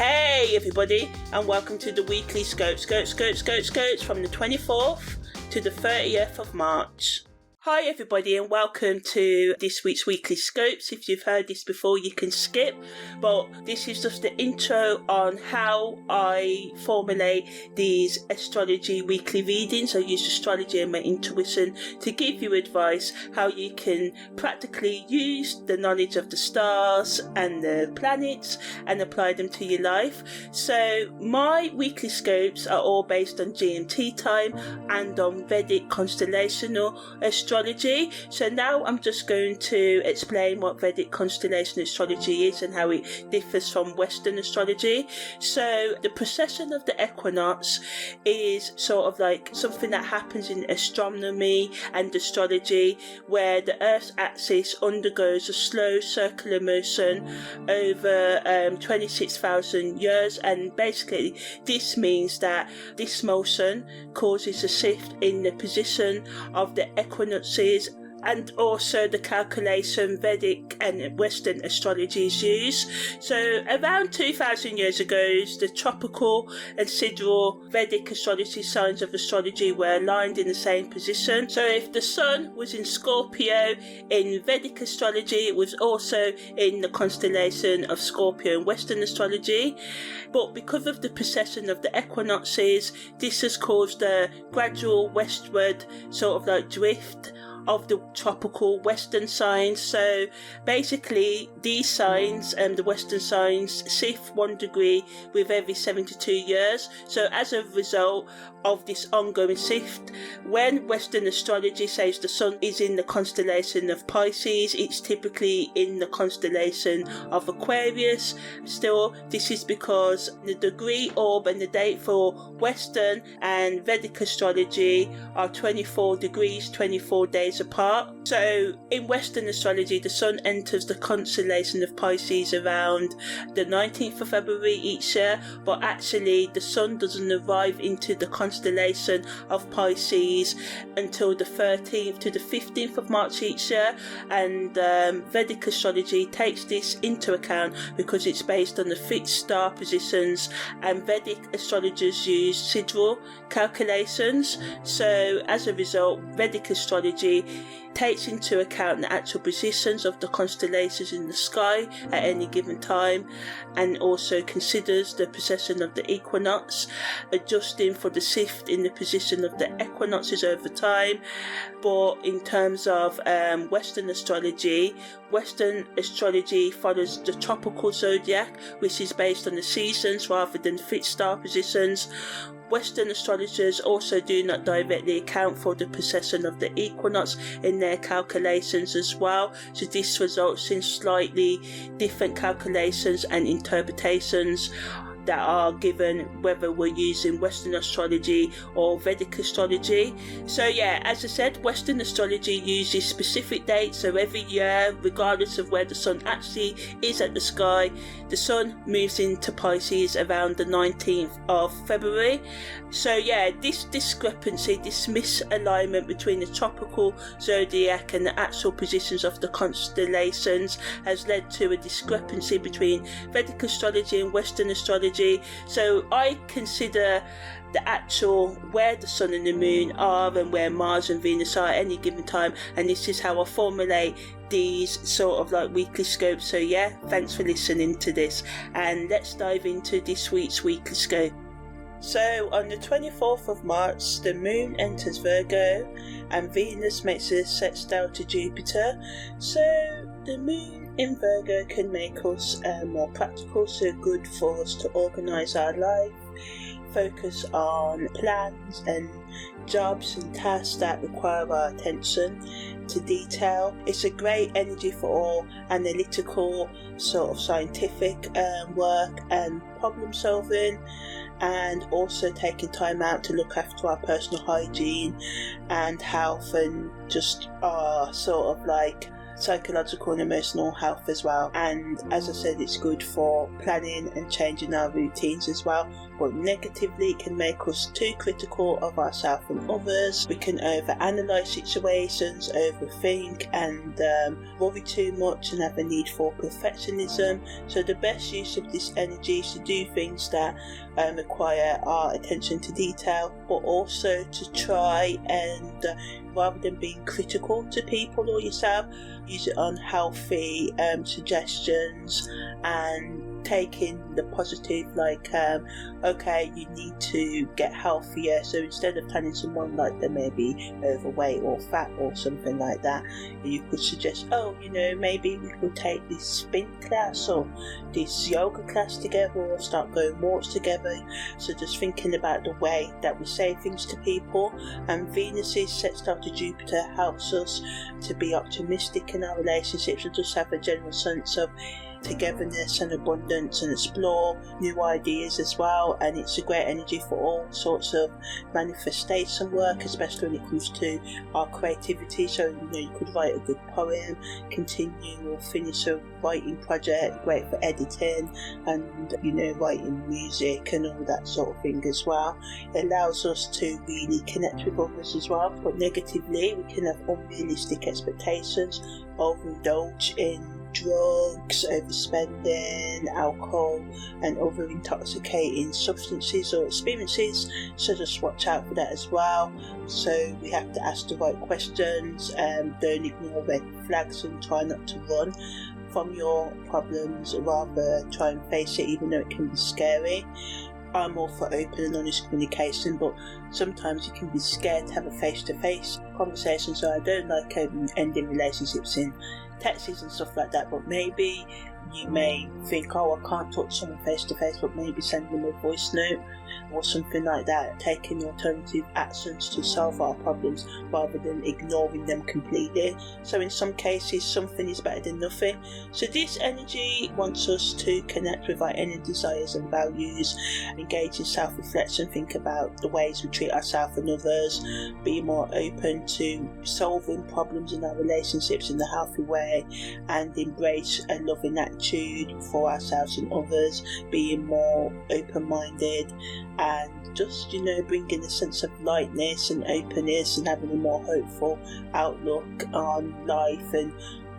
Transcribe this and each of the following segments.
Hey everybody, and welcome to the weekly Scopes from the 24th to the 30th of March. Hi everybody, and welcome to this week's weekly Scopes. If you've heard this before, you can skip, but this is just the intro on how I formulate these astrology weekly readings. I use astrology and my intuition to give you advice how you can practically use the knowledge of the stars and the planets and apply them to your life. So my weekly Scopes are all based on GMT time and on Vedic constellational astrology. So now I'm just going to explain what Vedic constellation astrology is and how it differs from Western astrology. So the precession of the equinox is sort of like something that happens in astronomy and astrology, where the Earth's axis undergoes a slow circular motion over 26,000 years, and basically this means that this motion causes a shift in the position of the equinoxes, and also the calculation Vedic and Western astrologies use. So around 2,000 years ago, the tropical and sidereal Vedic astrology signs of astrology were aligned in the same position. So if the sun was in Scorpio in Vedic astrology, it was also in the constellation of Scorpio in Western astrology. But because of the precession of the equinoxes, this has caused a gradual westward sort of like drift of the tropical Western signs. So basically these signs and the Western signs shift 1 degree with every 72 years. So as a result of this ongoing shift, when Western astrology says the sun is in the constellation of Pisces, it's typically in the constellation of Aquarius. Still, this is because the degree, orb and the date for Western and Vedic astrology are 24 degrees, 24 days apart. So in Western astrology, the sun enters the constellation of Pisces around the 19th of February each year, but actually the sun doesn't arrive into the constellation of Pisces until the 13th to the 15th of March each year, and Vedic astrology takes this into account because it's based on the fixed star positions, and Vedic astrologers use sidereal calculations. So as a result, Vedic astrology takes into account the actual positions of the constellations in the sky at any given time, and also considers the precession of the equinox, adjusting for the shift in the position of the equinoxes over time. But in terms of Western astrology follows the tropical zodiac, which is based on the seasons rather than fixed star positions. Western astrologers also do not directly account for the precession of the equinox in their calculations as well, so this results in slightly different calculations and interpretations that are given whether we're using Western astrology or Vedic astrology. So yeah, as I said, Western astrology uses specific dates, so every year, regardless of where the sun actually is at the sky, the sun moves into Pisces around the 19th of February. So yeah, this discrepancy, this misalignment between the tropical zodiac and the actual positions of the constellations has led to a discrepancy between Vedic astrology and Western astrology. So I consider the actual where the sun and the moon are and where Mars and Venus are at any given time, and this is how I formulate these sort of like weekly scopes. So yeah, thanks for listening to this, and let's dive into this week's weekly scope. So on the 24th of March, the moon enters Virgo and Venus makes a sextile to Jupiter. So the moon in Virgo can make us more practical, so good for us to organise our life, focus on plans and jobs and tasks that require our attention to detail. It's a great energy for all analytical, sort of scientific work and problem solving, and also taking time out to look after our personal hygiene and health, and just our sort of like psychological and emotional health as well. And as I said, it's good for planning and changing our routines as well. But negatively, it can make us too critical of ourselves and others. We can overanalyze situations, overthink, and worry too much and have a need for perfectionism. So the best use of this energy is to do things that require our attention to detail, but also to try and rather than being critical to people or yourself, use it on healthy suggestions and taking the positive, like okay, you need to get healthier, so instead of telling someone like they may be overweight or fat or something like that, you could suggest, oh, you know, maybe we could take this spin class or this yoga class together, or start going walks together. So just thinking about the way that we say things to people. And Venus's sextile to Jupiter helps us to be optimistic in our relationships and just have a general sense of togetherness and abundance, and explore new ideas as well. And it's a great energy for all sorts of manifestation work, especially when it comes to our creativity. So, you know, you could write a good poem, continue or finish a writing project, great for editing and, you know, writing music and all that sort of thing as well. It allows us to really connect with others as well. But negatively, we can have unrealistic expectations, overindulge in drugs, overspending, alcohol and other intoxicating substances or experiences, so just watch out for that as well. So we have to ask the right questions, don't ignore red flags and try not to run from your problems, rather try and face it even though it can be scary. I'm all for open and honest communication, but sometimes you can be scared to have a face-to-face conversation, so I don't like ending relationships in texts and stuff like that. But maybe you may think, oh, I can't talk to someone face to face, but maybe send them a voice note or something like that, taking alternative actions to solve our problems rather than ignoring them completely. So in some cases, something is better than nothing. So this energy wants us to connect with our inner desires and values, engage in self-reflection, think about the ways we treat ourselves and others, be more open to solving problems in our relationships in a healthy way, and embrace a loving attitude for ourselves and others, being more open-minded and just, you know, bringing a sense of lightness and openness and having a more hopeful outlook on life and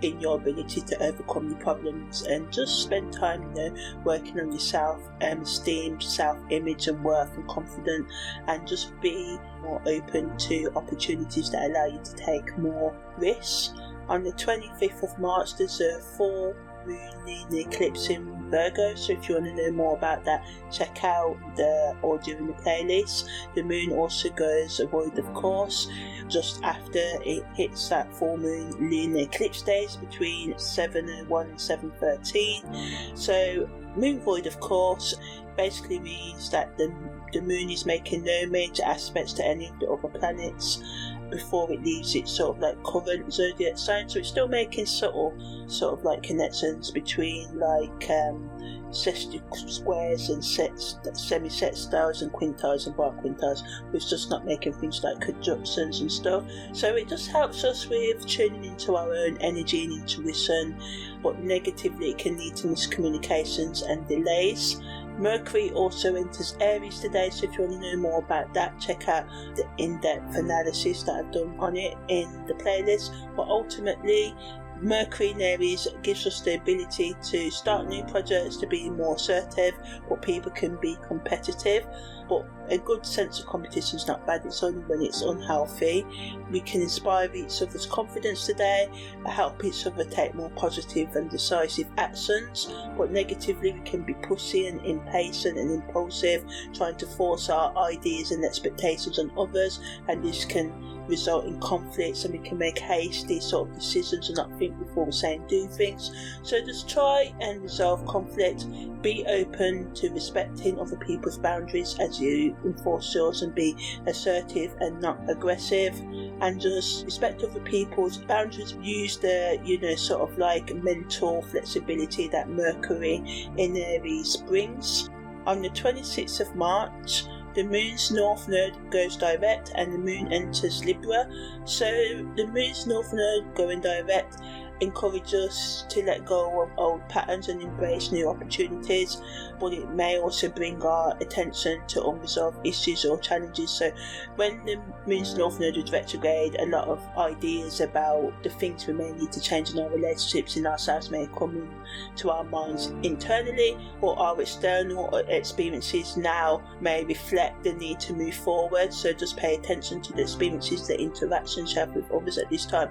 in your ability to overcome your problems. And just spend time, you know, working on your self-esteem, self-image and worth and confidence, and just be more open to opportunities that allow you to take more risks. On the 25th of March, there's a full moon lunar eclipse in Virgo, so if you want to know more about that, check out the audio in the playlist. The moon also goes void of course just after it hits that full moon lunar eclipse days between 7:01 and 7:13. So moon void of course basically means that the moon is making no major aspects to any of the other planets before it leaves its sort of like current zodiac sign, so it's still making subtle sort of like connections between like sextile squares and semi-sextiles and quintiles and bar quintiles, but it's just not making things like conjunctions and stuff. So it just helps us with tuning into our own energy and intuition, but negatively it can lead to miscommunications and delays. Mercury also enters Aries today, so if you want to know more about that, check out the in-depth analysis that I've done on it in the playlist. But ultimately, Mercury in Aries gives us the ability to start new projects, to be more assertive, but people can be competitive. But a good sense of competition is not bad, it's only when it's unhealthy. We can inspire each other's confidence today, help each other take more positive and decisive actions. But negatively, we can be pushy and impatient and impulsive, trying to force our ideas and expectations on others, and this can result in conflicts, and we can make hasty sort of decisions and not think before we say and do things. So just try and resolve conflict, be open to respecting other people's boundaries as you enforce yours, and be assertive and not aggressive, and just respect other people's boundaries. Use the, you know, sort of like mental flexibility that Mercury in Aries brings. On the 26th of March, the moon's north node goes direct and the moon enters Libra. So the moon's north node going direct encourage us to let go of old patterns and embrace new opportunities, but it may also bring our attention to unresolved issues or challenges. So when the moon's north node is retrograde, a lot of ideas about the things we may need to change in our relationships in ourselves may come into our minds internally, or our external experiences now may reflect the need to move forward. So just pay attention to the experiences, the interactions you have with others at this time,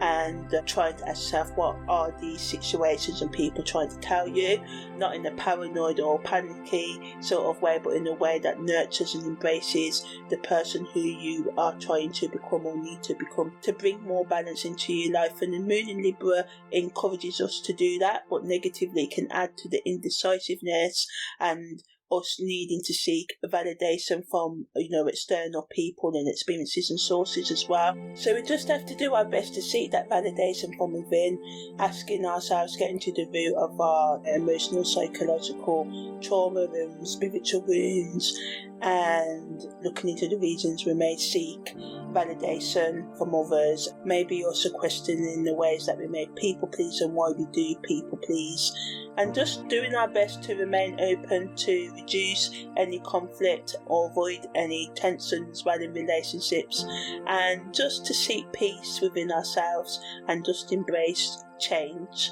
and try to ask yourself, what are these situations and people trying to tell you, not in a paranoid or panicky sort of way, but in a way that nurtures and embraces the person who you are trying to become or need to become, to bring more balance into your life. And the moon in Libra encourages us to do that, but negatively can add to the indecisiveness and us needing to seek validation from, external people and experiences and sources as well. So we just have to do our best to seek that validation from within, asking ourselves, getting to the root of our emotional, psychological trauma and spiritual wounds, and looking into the reasons we may seek validation from others. Maybe also questioning the ways that we may people please and why we do people please, and just doing our best to remain open to reduce any conflict or avoid any tensions while in relationships, and just to seek peace within ourselves and just embrace change.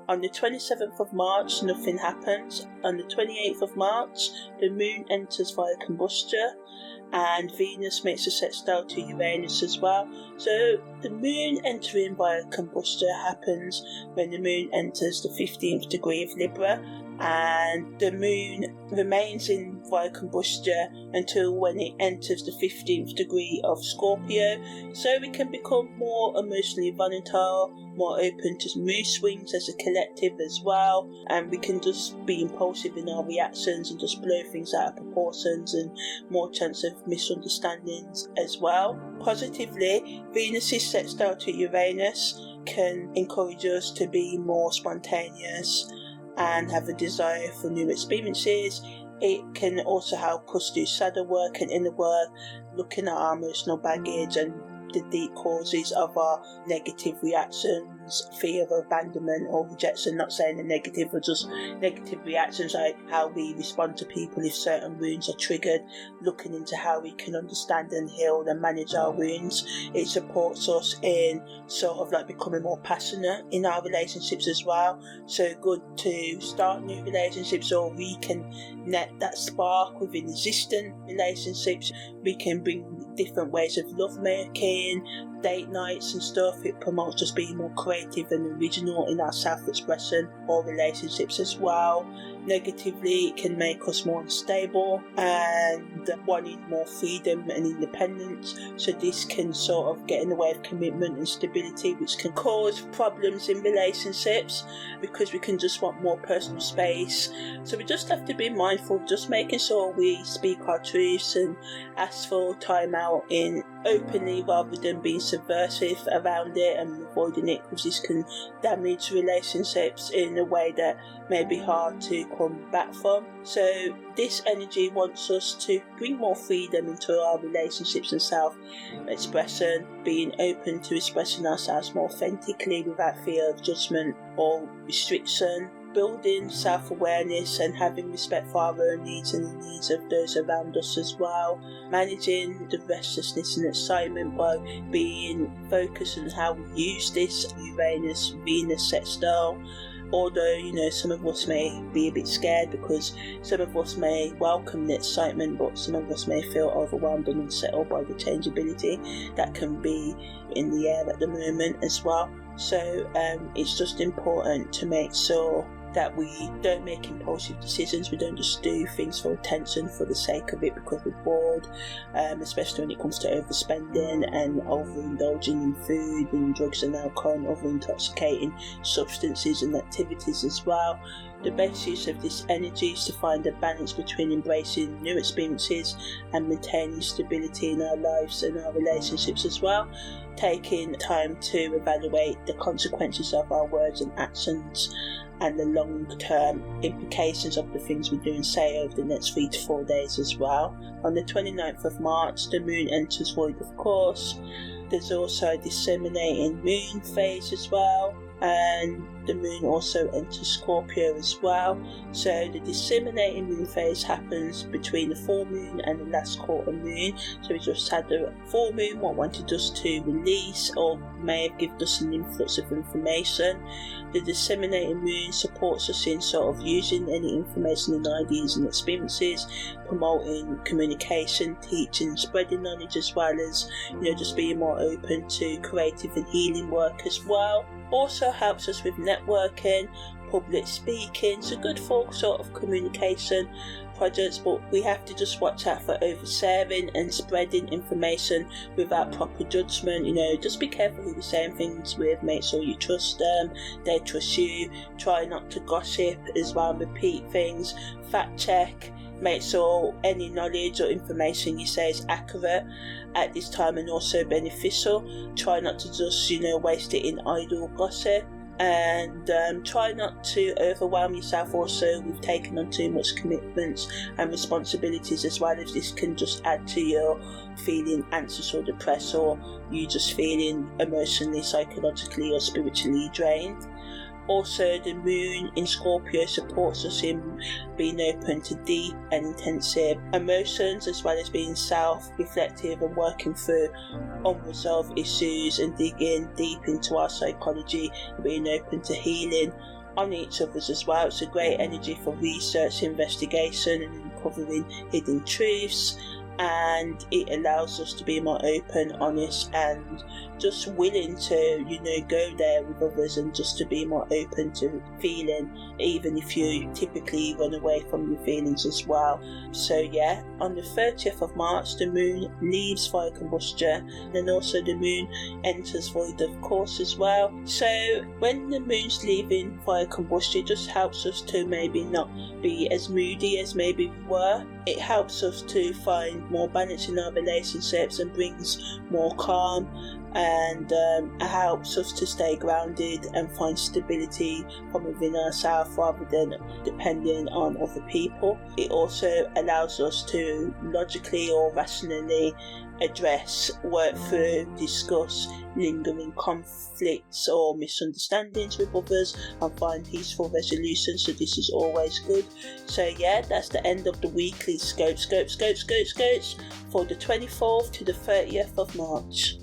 On the 27th of March, nothing happens. On the 28th of March, the moon enters via combustion, and Venus makes a sextile to Uranus as well. So the moon entering via combustion happens when the moon enters the 15th degree of Libra, and the moon remains in via combustion until when it enters the 15th degree of Scorpio. So we can become more emotionally volatile, more open to mood swings as a collective as well, and we can just be impulsive in our reactions and just blow things out of proportions, and more chance of misunderstandings as well. Positively, Venus's sextile to Uranus can encourage us to be more spontaneous and have a desire for new experiences. It can also help us do shadow work and inner work, looking at our emotional baggage and the deep causes of our negative reactions, fear of abandonment or rejection. Not saying the negative, but just negative reactions, like how we respond to people if certain wounds are triggered, looking into how we can understand and heal and manage our wounds. It supports us in sort of like becoming more passionate in our relationships as well. So good to start new relationships, or we can net that spark within existing relationships. We can bring different ways of love making, date nights and stuff. It promotes us being more creative and original in our self-expression or relationships as well. Negatively, it can make us more unstable and wanting more freedom and independence. So this can sort of get in the way of commitment and stability, which can cause problems in relationships because we can just want more personal space. So we just have to be mindful of just making sure we speak our truths and ask for time out in openly rather than being subversive around it and avoiding it, because this can damage relationships in a way that may be hard to come back from. So this energy wants us to bring more freedom into our relationships and self-expression, being open to expressing ourselves more authentically without fear of judgment or restriction, building self-awareness and having respect for our own needs and the needs of those around us as well, managing the restlessness and excitement by being focused on how we use this Uranus-Venus sextile. Although, some of us may be a bit scared because some of us may welcome the excitement, but some of us may feel overwhelmed and unsettled by the changeability that can be in the air at the moment as well. So it's just important to make sure that we don't make impulsive decisions. We don't just do things for attention for the sake of it because we're bored, especially when it comes to overspending and overindulging in food and drugs and alcohol and other intoxicating substances and activities as well. The best use of this energy is to find a balance between embracing new experiences and maintaining stability in our lives and our relationships as well, taking time to evaluate the consequences of our words and actions and the long-term implications of the things we do and say over the next 3 to 4 days as well. On the 29th of March, the moon enters void, of course. There's also a disseminating moon phase as well. and the moon also enters Scorpio as well. So the disseminating moon phase happens between the full moon and the last quarter moon. So we just had the full moon, what wanted us to release or may have given us an influx of information. The disseminating moon supports us in sort of using any information and ideas and experiences, promoting communication, teaching, spreading knowledge, as well as, just being more open to creative and healing work as well. Also helps us with networking, public speaking, so good for sort of communication projects, but we have to just watch out for oversharing and spreading information without proper judgment. Just be careful who you're saying things with, make sure you trust them, they trust you, try not to gossip as well, repeat things, fact check, make sure any knowledge or information you say is accurate at this time and also beneficial. Try not to just, waste it in idle gossip, and try not to overwhelm yourself also with taking on too much commitments and responsibilities, as well as this can just add to your feeling anxious or depressed, or you just feeling emotionally, psychologically or spiritually drained. Also, the moon in Scorpio supports us in being open to deep and intensive emotions, as well as being self-reflective and working through unresolved issues and digging deep into our psychology and being open to healing on each other's as well. It's a great energy for research, investigation and uncovering hidden truths, and it allows us to be more open, honest and just willing to, go there with others, and just to be more open to feeling, even if you typically run away from your feelings as well. So yeah, on the 30th of March, the moon leaves fire combustion, and also the moon enters void of course as well. So when the moon's leaving fire combustion, it just helps us to maybe not be as moody as maybe we were. It helps us to find more balance in our relationships and brings more calm, and helps us to stay grounded and find stability from within ourselves rather than depending on other people. It also allows us to logically or rationally address, work through, discuss lingering conflicts or misunderstandings with others and find peaceful resolutions, so this is always good. So yeah, that's the end of the weekly scopes for the 24th to the 30th of March.